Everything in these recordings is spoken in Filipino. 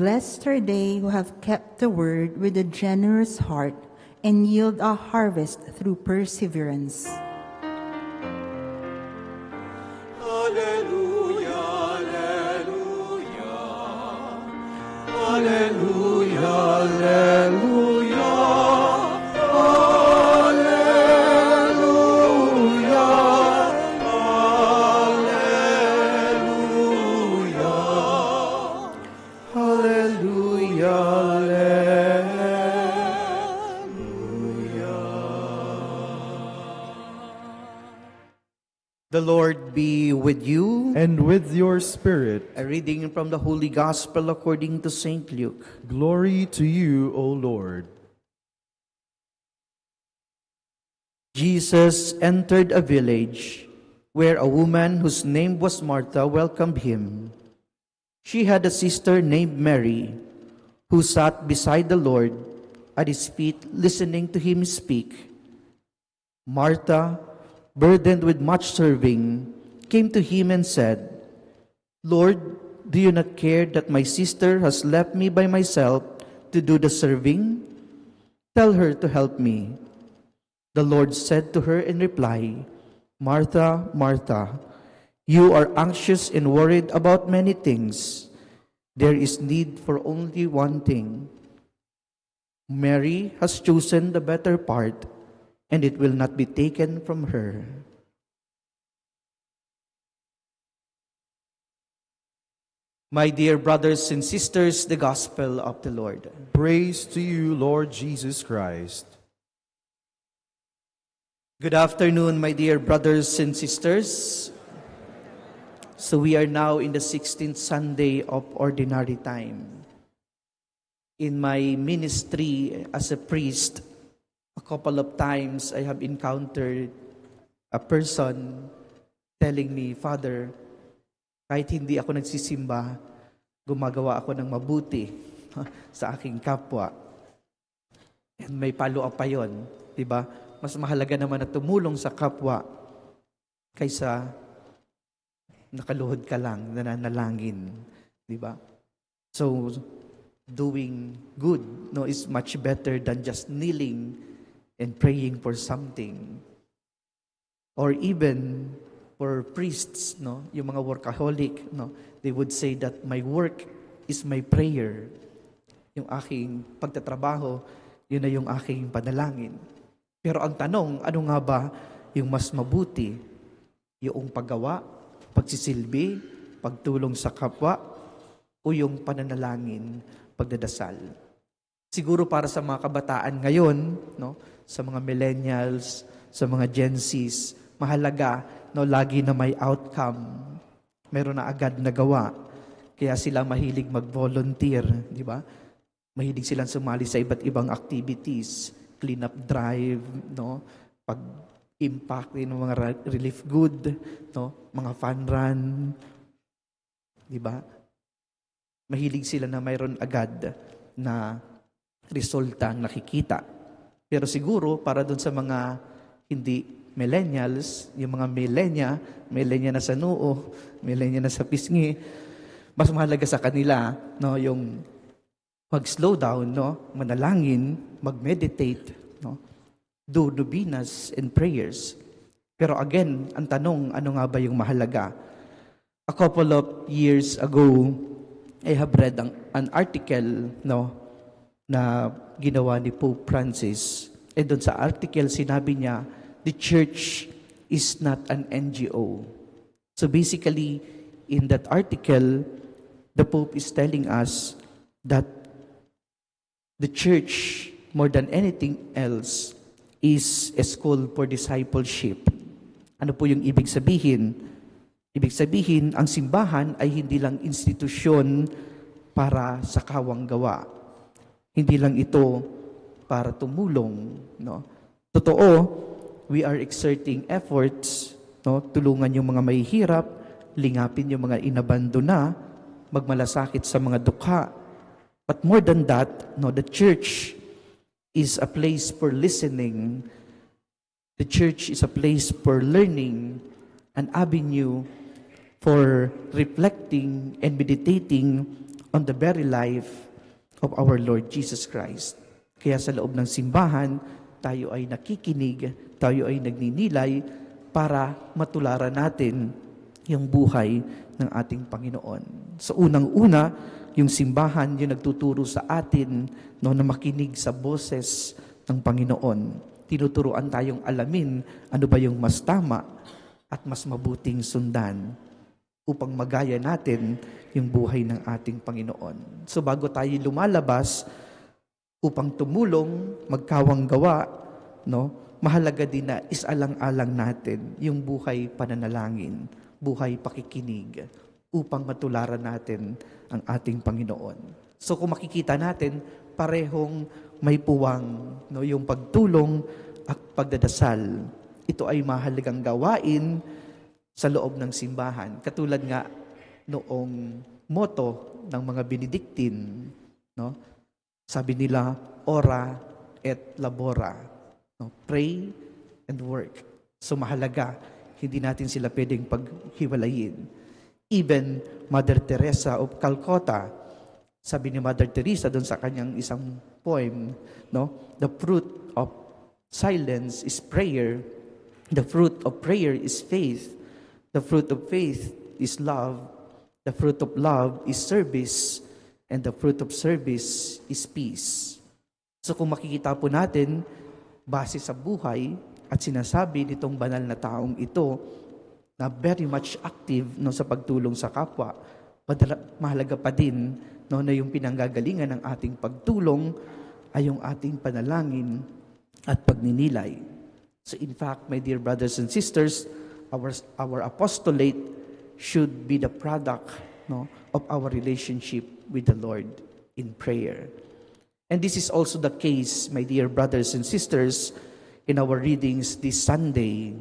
Blessed are they who have kept the word with a generous heart and yield a harvest through perseverance. Alleluia, alleluia, alleluia, alleluia, alleluia, alleluia, alleluia, The Lord be with you. And with your spirit. A reading from the Holy Gospel according to St. Luke. Glory to you, O Lord. Jesus entered a village where a woman whose name was Martha welcomed him. She had a sister named Mary, who sat beside the Lord at his feet listening to him speak. Martha, burdened with much serving, came to him and said, Lord, do you not care that my sister has left me by myself to do the serving? Tell her to help me. The Lord said to her in reply, Martha, Martha, you are anxious and worried about many things. There is need for only one thing. Mary has chosen the better part, and it will not be taken from her. My dear brothers and sisters, the Gospel of the Lord. Praise to you, Lord Jesus Christ. Good afternoon, my dear brothers and sisters. So we are now in the 16th Sunday of Ordinary Time. In my ministry as a priest, a couple of times I have encountered a person telling me, Father, kahit hindi ako nagsisimba, gumagawa ako ng mabuti sa aking kapwa. And may follow-up pa yun, diba? Mas mahalaga naman na tumulong sa kapwa kaysa nakaluhod ka lang, nananalangin, diba? So, doing good is much better than just kneeling and praying for something. Or even for priests, yung mga workaholic, they would say that my work is my prayer. Yung aking pagtatrabaho, yun na yung aking panalangin. Pero ang tanong, ano nga ba yung mas mabuti? Yung paggawa, pagsisilbi, pagtulong sa kapwa, o yung pananalangin, pagdadasal? Siguro para sa mga kabataan ngayon, sa mga millennials, sa mga Gen Zs, mahalaga, lagi na may outcome. Meron na agad na gawa. Kaya sila mahilig mag-volunteer, di ba? Mahilig silang sumali sa iba't ibang activities, clean-up drive, pag-impact ng mga relief good, mga fun run, di ba? Mahilig sila na mayroon agad na resulta nakikita. Pero siguro, para dun sa mga hindi millennials, yung mga millennia na sa noo, millennia na sa pisngi, mas mahalaga sa kanila, yung mag-slow down, manalangin, mag-meditate, do novenas and prayers. Pero again, ang tanong, ano nga ba yung mahalaga? A couple of years ago, I have read an article, na ginawa ni Pope Francis. And doon sa article, sinabi niya, the church is not an NGO. So basically, in that article, the Pope is telling us that the church, more than anything else, is a school for discipleship. Ano po yung ibig sabihin? Ibig sabihin, ang simbahan ay hindi lang institusyon para sa kawang gawa. Hindi lang ito para tumulong, no? Totoo, we are exerting efforts, no? Tulungan yung mga mahihirap, lingapin yung mga inabandona, magmalasakit sa mga dukha. But more than that, no, the church is a place for listening. The church is a place for learning, an avenue for reflecting and meditating on the very life of our Lord Jesus Christ. Kaya sa loob ng simbahan, tayo ay nakikinig, tayo ay nagninilay para matularan natin yung buhay ng ating Panginoon. So unang-una, yung simbahan yung nagtuturo sa atin, no, na makinig sa boses ng Panginoon. Tinuturuan tayong alamin ano ba yung mas tama at mas mabuting sundan upang magaya natin yung buhay ng ating Panginoon. So bago tayo lumalabas upang tumulong, magkawang gawa, no, mahalaga din na isalang-alang natin yung buhay pananalangin, buhay pakikinig, upang matularan natin ang ating Panginoon. So kung makikita natin, parehong may puwang, no, yung pagtulong at pagdadasal. Ito ay mahalagang gawain sa loob ng simbahan. Katulad nga noong motto ng mga Benedictine, no? Sabi nila, ora et labora. No? Pray and work. So mahalaga, hindi natin sila pwedeng paghiwalayin. Even Mother Teresa of Calcutta, sabi ni Mother Teresa doon sa kanyang isang poem, no? The fruit of silence is prayer. The fruit of prayer is faith. The fruit of faith is love. The fruit of love is service. And the fruit of service is peace. So kung makikita po natin, base sa buhay at sinasabi nitong banal na taong ito na very much active, no, sa pagtulong sa kapwa, mahalaga pa din, no, na yung pinanggagalingan ng ating pagtulong ay yung ating panalangin at pagninilay. So in fact, my dear brothers and sisters, our apostolate should be the product, no, of our relationship with the Lord in prayer. And this is also the case, my dear brothers and sisters, in our readings this Sunday.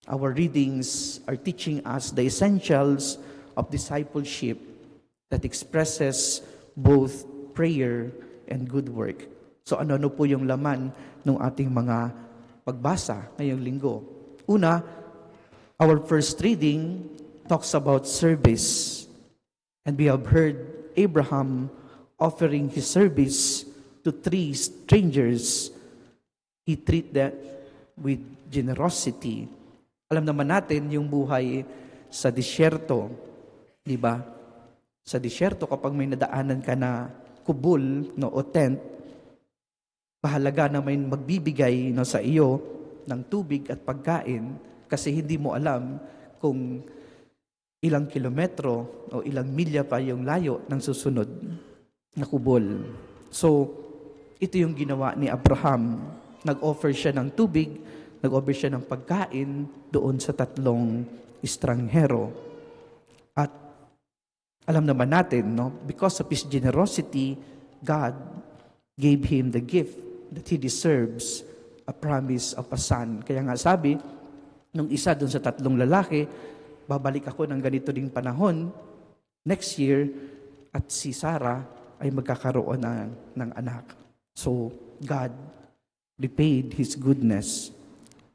Our readings are teaching us the essentials of discipleship that expresses both prayer and good work. So ano po yung laman ng ating mga pagbasa ngayong linggo? Una, our first reading talks about service. And we have heard Abraham offering his service to 3 strangers. He treated that with generosity. Alam naman natin yung buhay sa disyerto, di ba? Sa disyerto, kapag may nadaanan ka na kubol, no, o tent, mahalaga na may magbibigay, no, sa iyo ng tubig at pagkain kasi hindi mo alam kung ilang kilometro o ilang milya pa yung layo ng susunod na kubol. So, ito yung ginawa ni Abraham. Nag-offer siya ng tubig, nag-offer siya ng pagkain doon sa 3 estranghero. At alam naman natin, no, because of his generosity, God gave him the gift that he deserves, a promise of a son. Kaya nga sabi, nung isa doon sa 3 lalaki, babalik ako ng ganito ding panahon, next year, at si Sarah ay magkakaroon ng anak. So, God repaid His goodness.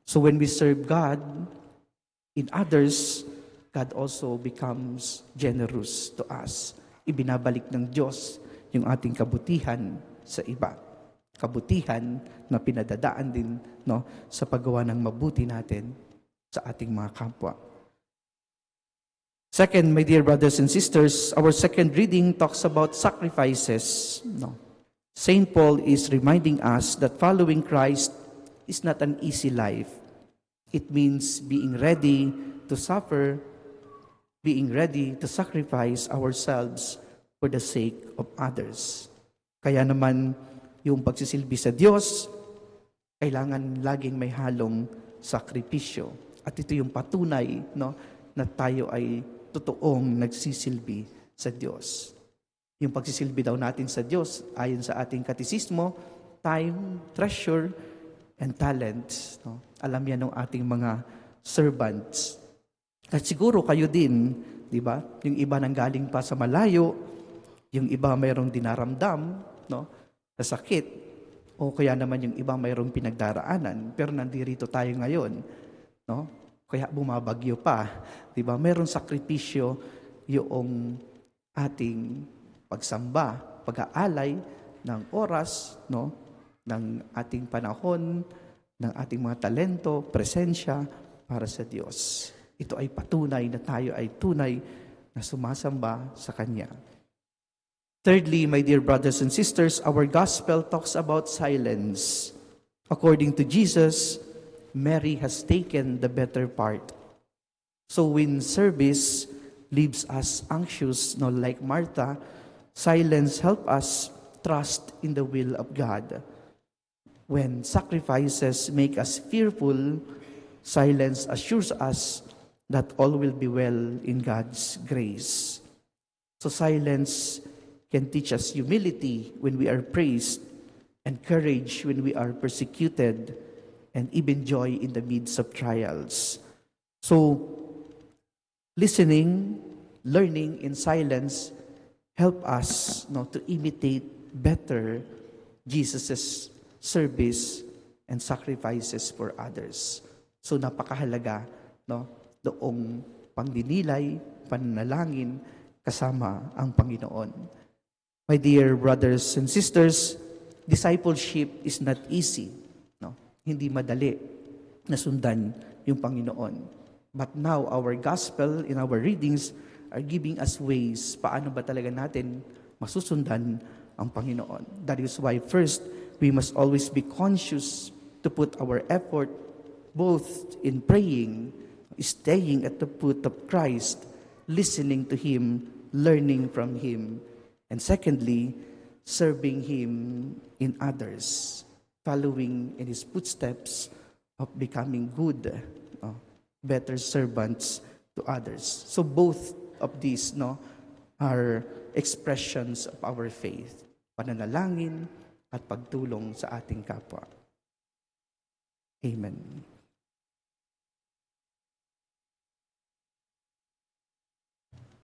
So, when we serve God in others, God also becomes generous to us. Ibinabalik ng Diyos yung ating kabutihan sa iba. Kabutihan na pinadadaan din, no, sa paggawa ng mabuti natin sa ating mga kapwa. Second, my dear brothers and sisters, our second reading talks about sacrifices. No. St. Paul is reminding us that following Christ is not an easy life. It means being ready to suffer, being ready to sacrifice ourselves for the sake of others. Kaya naman, yung pagsisilbi sa Diyos, kailangan laging may halong sakripisyo. At ito yung patunay, no, na tayo ay totoong nagsisilbi sa Diyos. Yung pagsisilbi daw natin sa Diyos, ayon sa ating katisismo, time, treasure, and talents. No? Alam yan ng ating mga servants. At siguro kayo din, di ba? Yung iba nang galing pa sa malayo, yung iba mayroong dinaramdam, no? Na sakit, o kaya naman yung iba mayroong pinagdaraanan, pero nandirito tayo ngayon, no? Kaya bumabagyo pa, di ba? Mayroong sakripisyo yung ating pagsamba, pag-aalay ng oras, no? Ng ating panahon, ng ating mga talento, presensya para sa Diyos. Ito ay patunay na tayo ay tunay na sumasamba sa Kanya. Thirdly, my dear brothers and sisters, our gospel talks about silence. According to Jesus, Mary has taken the better part. So when service leaves us anxious, no, like Martha, silence helps us trust in the will of God. When sacrifices make us fearful, silence assures us that all will be well in God's grace. So silence can teach us humility when we are praised, and courage when we are persecuted, and even joy in the midst of trials. So, listening, learning in silence help us, no, to imitate better Jesus' service and sacrifices for others. So napakahalaga, no, doong pagdinilay, pananalangin kasama ang Panginoon. My dear brothers and sisters, discipleship is not easy. No? Hindi madali na sundan yung Panginoon. But now, our gospel in our readings are giving us ways paano ba talaga natin masusundan ang Panginoon. That is why first, we must always be conscious to put our effort both in praying, staying at the foot of Christ, listening to Him, learning from Him, and secondly, serving Him in others, following in His footsteps of becoming good, better servants to others. So both of these, no, are expressions of our faith, pananalangin at pagtulong sa ating kapwa. Amen.